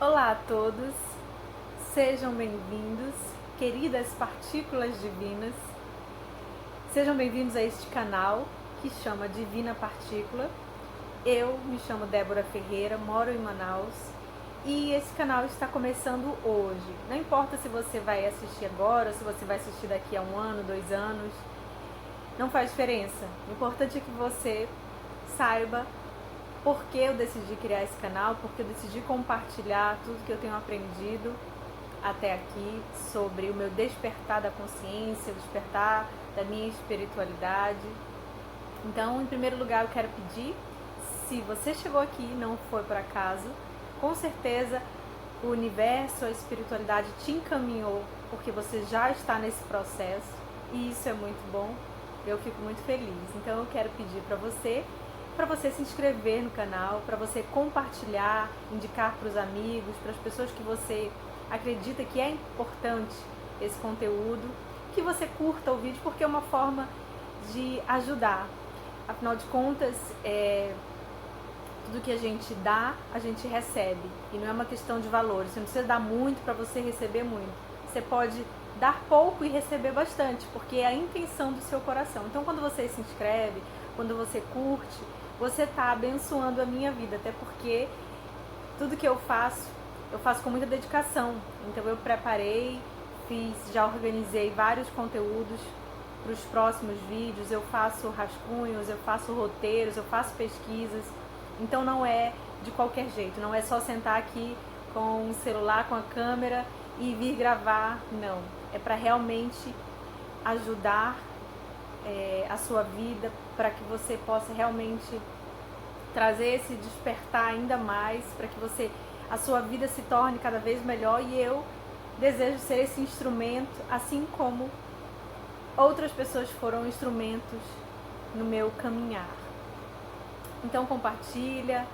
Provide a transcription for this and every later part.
Olá a todos, sejam bem-vindos, queridas partículas divinas, sejam bem-vindos a este canal que chama Divina Partícula. Eu me chamo Débora Ferreira, moro em Manaus e esse canal está começando hoje. Não importa se você vai assistir agora, se você vai assistir daqui a 1 ano, 2 anos, não faz diferença. O importante é que você saiba por que eu decidi criar esse canal, porque eu decidi compartilhar tudo que eu tenho aprendido até aqui sobre o meu despertar da consciência, o despertar da minha espiritualidade. Então, em primeiro lugar, eu quero pedir, se você chegou aqui e não foi por acaso, com certeza o universo, a espiritualidade te encaminhou, porque você já está nesse processo e isso é muito bom, eu fico muito feliz. Então, eu quero pedir para você se inscrever no canal, para você compartilhar, indicar para os amigos, para as pessoas que você acredita que é importante esse conteúdo, que você curta o vídeo, porque é uma forma de ajudar. Afinal de contas, tudo que a gente dá, a gente recebe. E não é uma questão de valores. Você não precisa dar muito para você receber muito. Você pode dar pouco e receber bastante, porque é a intenção do seu coração. Então, quando você se inscreve, quando você curte, você está abençoando a minha vida, até porque tudo que eu faço com muita dedicação. Então eu preparei, já organizei vários conteúdos para os próximos vídeos, eu faço rascunhos, eu faço roteiros, eu faço pesquisas. Então não é de qualquer jeito, não é só sentar aqui com o celular, com a câmera e vir gravar, não. É para realmente ajudar a sua vida, para que você possa realmente trazer esse despertar ainda mais, para que a sua vida se torne cada vez melhor. E eu desejo ser esse instrumento, assim como outras pessoas foram instrumentos no meu caminhar. Então compartilha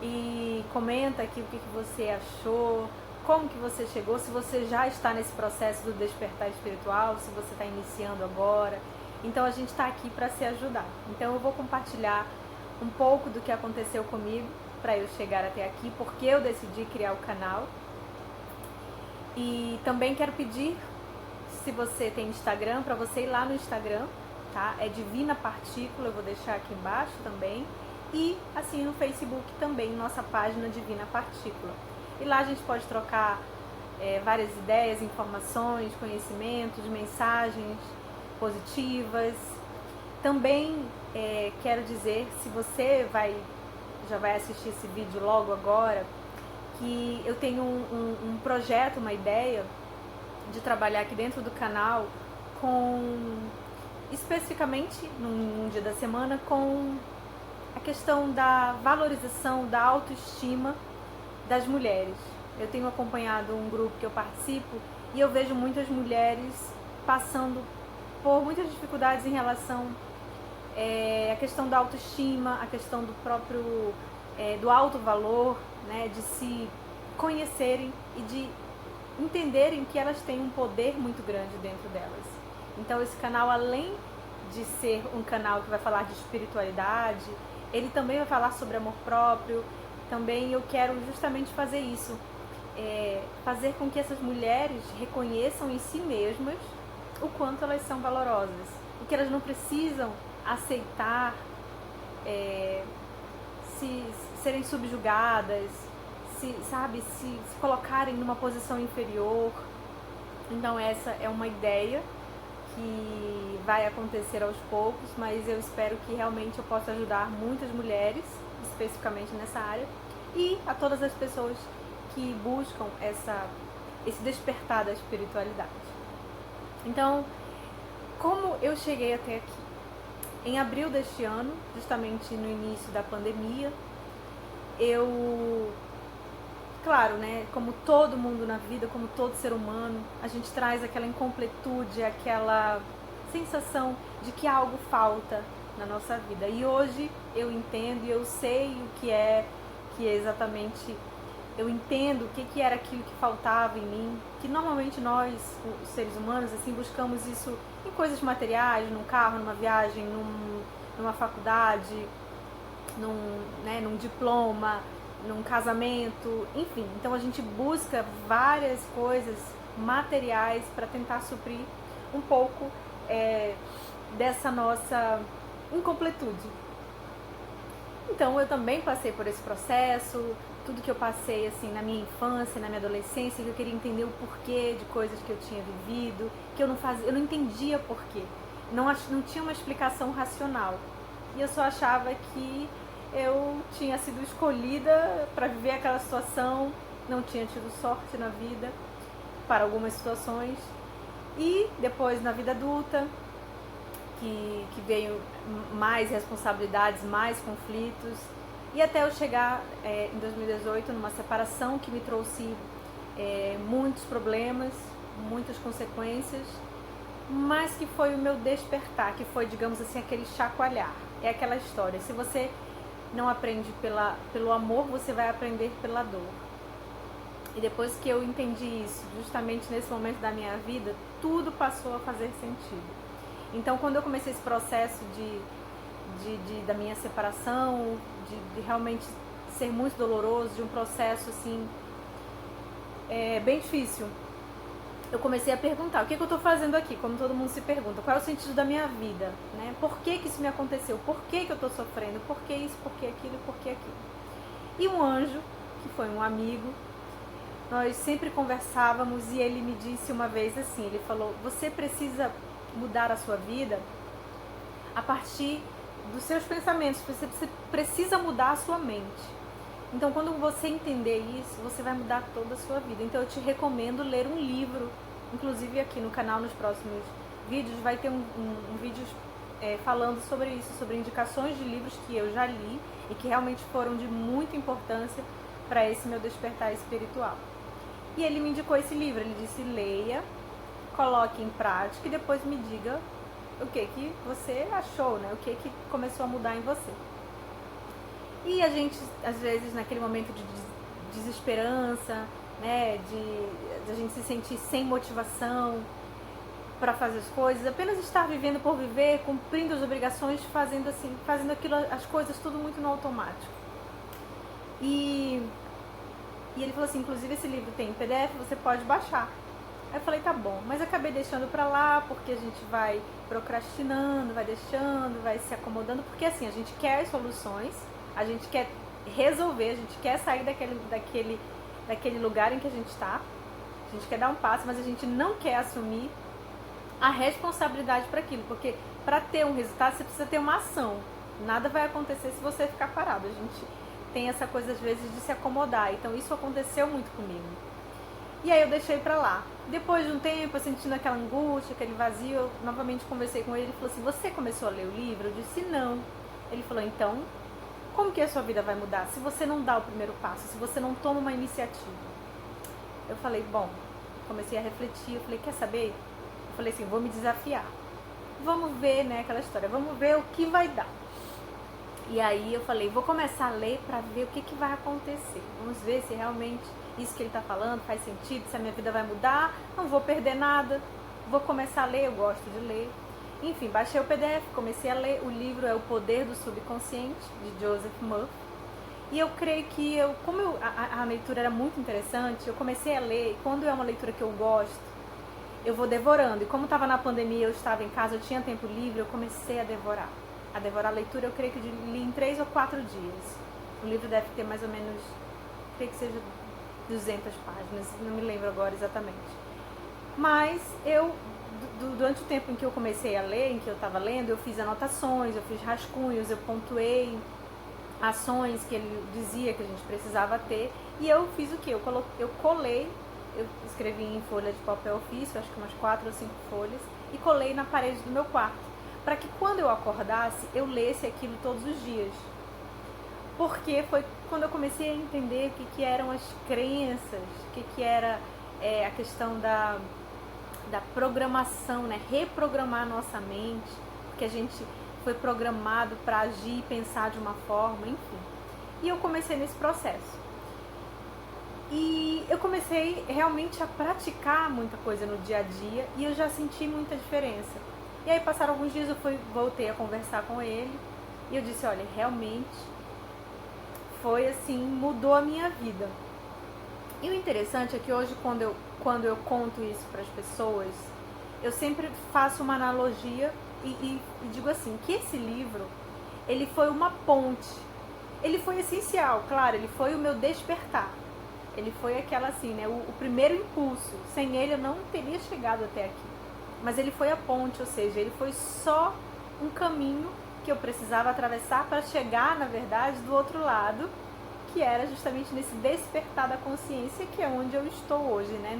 e comenta aqui o que você achou, como que você chegou, se você já está nesse processo do despertar espiritual, se você está iniciando agora. Então a gente está aqui para se ajudar. Então eu vou compartilhar um pouco do que aconteceu comigo para eu chegar até aqui, porque eu decidi criar o canal. E também quero pedir, se você tem Instagram, para você ir lá no Instagram, tá? É Divina Partícula, eu vou deixar aqui embaixo também. E assim no Facebook também, nossa página Divina Partícula. E lá a gente pode trocar várias ideias, informações, conhecimentos, mensagens positivas. Também quero dizer, se você já vai assistir esse vídeo logo agora, que eu tenho um projeto, uma ideia de trabalhar aqui dentro do canal especificamente num dia da semana, com a questão da valorização, da autoestima das mulheres. Eu tenho acompanhado um grupo que eu participo e eu vejo muitas mulheres passando por muitas dificuldades em relação à questão da autoestima, a questão do próprio do alto valor, né, de se conhecerem e de entenderem que elas têm um poder muito grande dentro delas. Então esse canal, além de ser um canal que vai falar de espiritualidade, ele também vai falar sobre amor próprio. Também eu quero justamente fazer isso, fazer com que essas mulheres reconheçam em si mesmas o quanto elas são valorosas e que elas não precisam aceitar serem subjugadas, se colocarem numa posição inferior. Então essa é uma ideia que vai acontecer aos poucos, mas eu espero que realmente eu possa ajudar muitas mulheres, especificamente nessa área, e a todas as pessoas que buscam esse despertar da espiritualidade. Então, como eu cheguei até aqui? Em abril deste ano, justamente no início da pandemia, claro, né, como todo mundo na vida, como todo ser humano, a gente traz aquela incompletude, aquela sensação de que algo falta na nossa vida. E hoje eu entendo e eu sei que exatamente, eu entendo o que era aquilo que faltava em mim, que normalmente nós, os seres humanos, assim, buscamos isso em coisas materiais, num carro, numa viagem, numa faculdade, num diploma, num casamento, enfim. Então a gente busca várias coisas materiais para tentar suprir um pouco dessa nossa incompletude. Então eu também passei por esse processo, tudo que eu passei assim na minha infância, na minha adolescência, que eu queria entender o porquê de coisas que eu tinha vivido, que eu não entendia porquê. Não tinha uma explicação racional. E eu só achava que eu tinha sido escolhida para viver aquela situação, não tinha tido sorte na vida para algumas situações. E depois na vida adulta, que veio mais responsabilidades, mais conflitos, e até eu chegar em 2018 numa separação que me trouxe muitos problemas, muitas consequências, mas que foi o meu despertar, que foi, digamos assim, aquele chacoalhar. É aquela história, se você não aprende pelo amor, você vai aprender pela dor. E depois que eu entendi isso, justamente nesse momento da minha vida, tudo passou a fazer sentido. Então, quando eu comecei esse processo da minha separação, de realmente ser muito doloroso, de um processo assim, bem difícil, eu comecei a perguntar, o que eu estou fazendo aqui? Como todo mundo se pergunta, qual é o sentido da minha vida? Né? Por que isso me aconteceu? Por que eu estou sofrendo? Por que isso? Por que aquilo? Por que aquilo? E um anjo, que foi um amigo, nós sempre conversávamos e ele me disse uma vez assim, ele falou, você precisa mudar a sua vida a partir dos seus pensamentos, você precisa mudar a sua mente. Então, quando você entender isso, você vai mudar toda a sua vida. Então, eu te recomendo ler um livro, inclusive aqui no canal, nos próximos vídeos, vai ter um vídeo falando sobre isso, sobre indicações de livros que eu já li e que realmente foram de muita importância para esse meu despertar espiritual. E ele me indicou esse livro, ele disse, leia, coloque em prática e depois me diga o que você achou, né? O que começou a mudar em você. E a gente, às vezes, naquele momento de desesperança, né? De a gente se sentir sem motivação para fazer as coisas, apenas estar vivendo por viver, cumprindo as obrigações, fazendo aquilo, as coisas tudo muito no automático. E ele falou assim, inclusive esse livro tem em PDF, você pode baixar. Aí eu falei, tá bom, mas acabei deixando pra lá, porque a gente vai procrastinando, vai deixando, vai se acomodando, porque assim, a gente quer as soluções, a gente quer resolver, a gente quer sair daquele lugar em que a gente tá, a gente quer dar um passo, mas a gente não quer assumir a responsabilidade para aquilo, porque para ter um resultado você precisa ter uma ação, nada vai acontecer se você ficar parado, a gente tem essa coisa às vezes de se acomodar, então isso aconteceu muito comigo. E aí eu deixei pra lá. Depois de um tempo, eu sentindo aquela angústia, aquele vazio, eu novamente conversei com ele. Ele falou assim, você começou a ler o livro? Eu disse, não. Ele falou, então, como que a sua vida vai mudar se você não dá o primeiro passo, se você não toma uma iniciativa? Eu falei, bom, comecei a refletir, eu falei, quer saber? Eu falei assim, vou me desafiar. Vamos ver, né, aquela história, vamos ver o que vai dar. E aí eu falei, vou começar a ler pra ver o que vai acontecer. Vamos ver se realmente isso que ele está falando faz sentido, se a minha vida vai mudar, não vou perder nada, vou começar a ler, eu gosto de ler. Enfim, baixei o PDF, comecei a ler, o livro é O Poder do Subconsciente, de Joseph Murphy, e eu creio que a leitura era muito interessante, eu comecei a ler, e quando é uma leitura que eu gosto, eu vou devorando, e como estava na pandemia, eu estava em casa, eu tinha tempo livre, eu comecei a devorar a leitura, eu creio que li em 3 ou 4 dias, o livro deve ter mais ou menos, creio que seja 200 páginas, não me lembro agora exatamente. Mas eu, durante o tempo em que eu comecei a ler, em que eu estava lendo, eu fiz anotações, eu fiz rascunhos, eu pontuei ações que ele dizia que a gente precisava ter. E eu fiz o quê? Eu colei, eu escrevi em folha de papel ofício, acho que umas 4 ou 5 folhas, e colei na parede do meu quarto, para que quando eu acordasse, eu lesse aquilo todos os dias. Porque foi quando eu comecei a entender o que eram as crenças, o que era a questão da programação, né? Reprogramar a nossa mente, porque a gente foi programado para agir e pensar de uma forma, enfim. E eu comecei nesse processo. E eu comecei realmente a praticar muita coisa no dia a dia e eu já senti muita diferença. E aí passaram alguns dias, voltei a conversar com ele e eu disse, olha, realmente foi assim, mudou a minha vida. E o interessante é que hoje, quando eu conto isso para as pessoas, eu sempre faço uma analogia e digo assim, que esse livro, ele foi uma ponte. Ele foi essencial, claro, ele foi o meu despertar. Ele foi aquela assim, né, o primeiro impulso. Sem ele eu não teria chegado até aqui. Mas ele foi a ponte, ou seja, ele foi só um caminho que eu precisava atravessar para chegar, na verdade, do outro lado, que era justamente nesse despertar da consciência, que é onde eu estou hoje, né?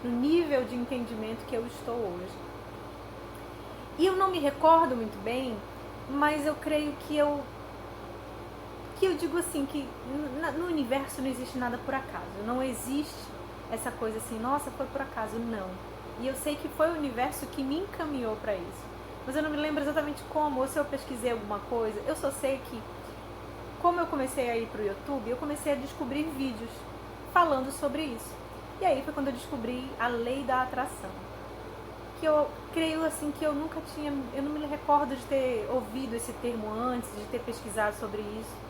No nível de entendimento que eu estou hoje. E eu não me recordo muito bem, mas eu creio que eu digo assim, que no universo não existe nada por acaso. Não existe essa coisa assim, nossa, foi por acaso, não. E eu sei que foi o universo que me encaminhou para isso. Mas eu não me lembro exatamente como, ou se eu pesquisei alguma coisa. Eu só sei que, como eu comecei a ir pro YouTube, eu comecei a descobrir vídeos falando sobre isso. E aí foi quando eu descobri a lei da atração. Que eu creio assim que eu nunca tinha, eu não me recordo de ter ouvido esse termo antes, de ter pesquisado sobre isso.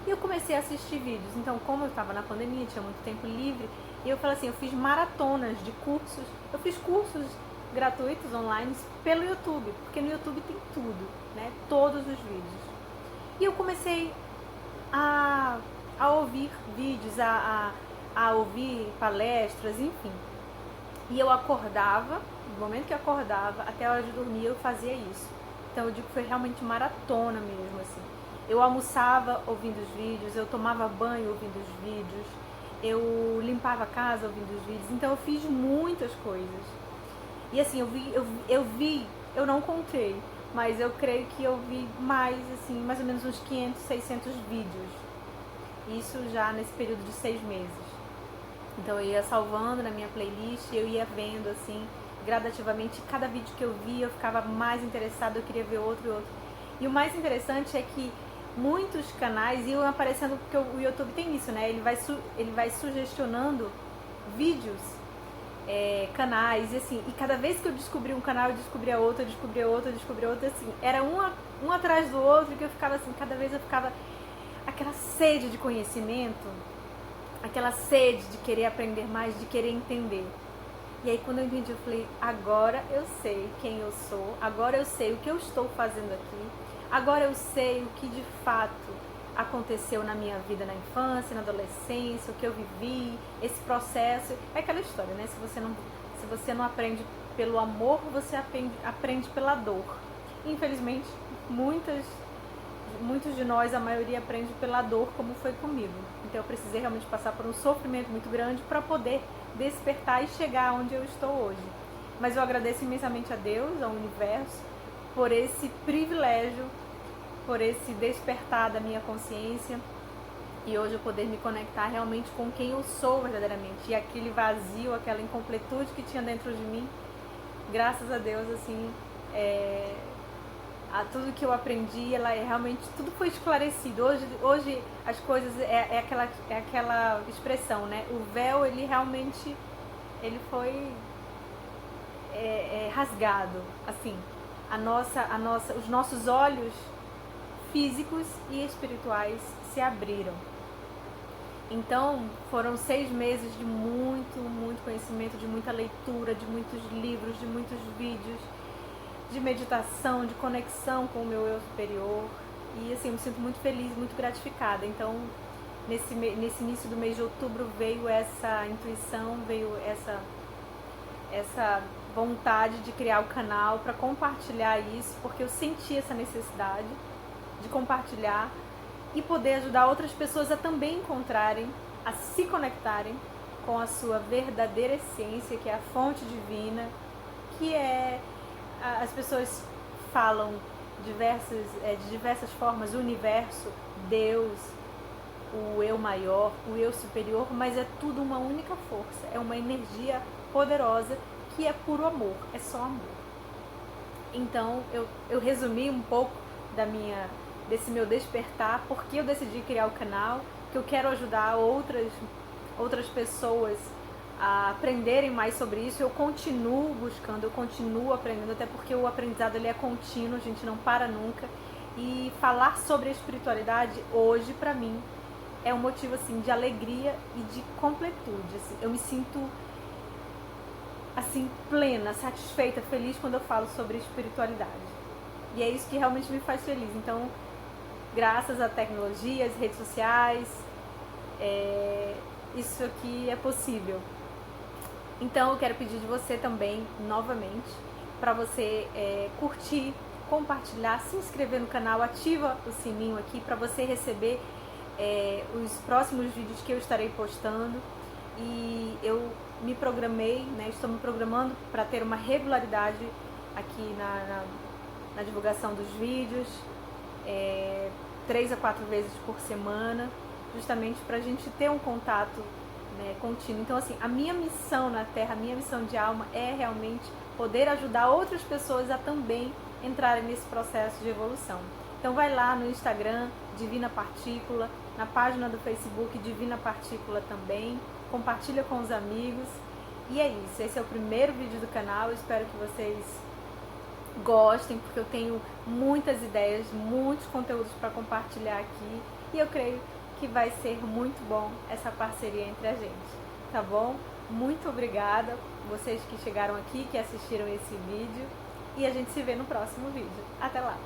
E eu comecei a assistir vídeos. Então, como eu estava na pandemia, tinha muito tempo livre, e eu falei assim, eu fiz maratonas de cursos, eu fiz cursos gratuitos online pelo YouTube, porque no YouTube tem tudo, né? Todos os vídeos. E eu comecei a ouvir vídeos, a ouvir palestras, enfim. E eu acordava, no momento que eu acordava, até a hora de dormir eu fazia isso. Então eu digo que foi realmente maratona mesmo, assim. Eu almoçava ouvindo os vídeos, eu tomava banho ouvindo os vídeos, eu limpava a casa ouvindo os vídeos, então eu fiz muitas coisas. E assim, eu não contei, mas eu creio que eu vi mais ou menos uns 500, 600 vídeos. Isso já nesse período de 6 meses. Então eu ia salvando na minha playlist, eu ia vendo assim, gradativamente, cada vídeo que eu via eu ficava mais interessada, eu queria ver outro e outro. E o mais interessante é que muitos canais iam aparecendo, porque o YouTube tem isso, né? Ele vai sugestionando vídeos, canais, e assim, e cada vez que eu descobri um canal, eu descobria outro, assim, era um atrás do outro, que eu ficava assim, cada vez eu ficava aquela sede de conhecimento, aquela sede de querer aprender mais, de querer entender. E aí quando eu entendi, eu falei, agora eu sei quem eu sou, agora eu sei o que eu estou fazendo aqui, agora eu sei o que de fato aconteceu na minha vida na infância, na adolescência, o que eu vivi, esse processo. É aquela história, né? Se você não aprende pelo amor, você aprende pela dor. Infelizmente, muitos de nós, a maioria, aprende pela dor, como foi comigo. Então eu precisei realmente passar por um sofrimento muito grande para poder despertar e chegar onde eu estou hoje. Mas eu agradeço imensamente a Deus, ao universo, por esse privilégio, por esse despertar da minha consciência e hoje eu poder me conectar realmente com quem eu sou verdadeiramente. E aquele vazio, aquela incompletude que tinha dentro de mim, graças a Deus, assim, a tudo que eu aprendi, realmente, tudo foi esclarecido. Hoje as coisas, é aquela expressão, né? O véu, ele realmente, ele foi rasgado, assim. Os nossos olhos físicos e espirituais se abriram. Então, foram 6 meses de muito conhecimento, de muita leitura, de muitos livros, de muitos vídeos, de meditação, de conexão com o meu eu superior. E assim, eu me sinto muito feliz, muito gratificada. Então, nesse início do mês de outubro veio essa intuição, veio essa vontade de criar o canal para compartilhar isso, porque eu senti essa necessidade de compartilhar e poder ajudar outras pessoas a também encontrarem, a se conectarem com a sua verdadeira essência, que é a fonte divina, que as pessoas falam de diversas formas, o universo, Deus, o eu maior, o eu superior, mas é tudo uma única força, é uma energia poderosa que é puro amor, é só amor. Então eu resumi um pouco desse meu despertar, porque eu decidi criar o canal, que eu quero ajudar outras pessoas a aprenderem mais sobre isso. Eu continuo buscando, eu continuo aprendendo, até porque o aprendizado ele é contínuo, a gente não para nunca. E falar sobre a espiritualidade hoje, para mim, é um motivo assim de alegria e de completude. Assim, eu me sinto assim plena, satisfeita, feliz quando eu falo sobre espiritualidade. E é isso que realmente me faz feliz. Então, graças à tecnologia, às redes sociais, isso aqui é possível. Então, eu quero pedir de você também, novamente, para você curtir, compartilhar, se inscrever no canal, ativa o sininho aqui para você receber os próximos vídeos que eu estarei postando. E eu me programei, né, estou me programando para ter uma regularidade aqui na divulgação dos vídeos, 3 a 4 vezes por semana, justamente para a gente ter um contato, né, contínuo. Então, assim, a minha missão na Terra, a minha missão de alma é realmente poder ajudar outras pessoas a também entrarem nesse processo de evolução. Então vai lá no Instagram, Divina Partícula, na página do Facebook, Divina Partícula também, compartilha com os amigos. E é isso, esse é o primeiro vídeo do canal, eu espero que vocês gostem, porque eu tenho muitas ideias, muitos conteúdos para compartilhar aqui, e eu creio que vai ser muito bom essa parceria entre a gente, tá bom? Muito obrigada vocês que chegaram aqui, que assistiram esse vídeo, e a gente se vê no próximo vídeo. Até lá!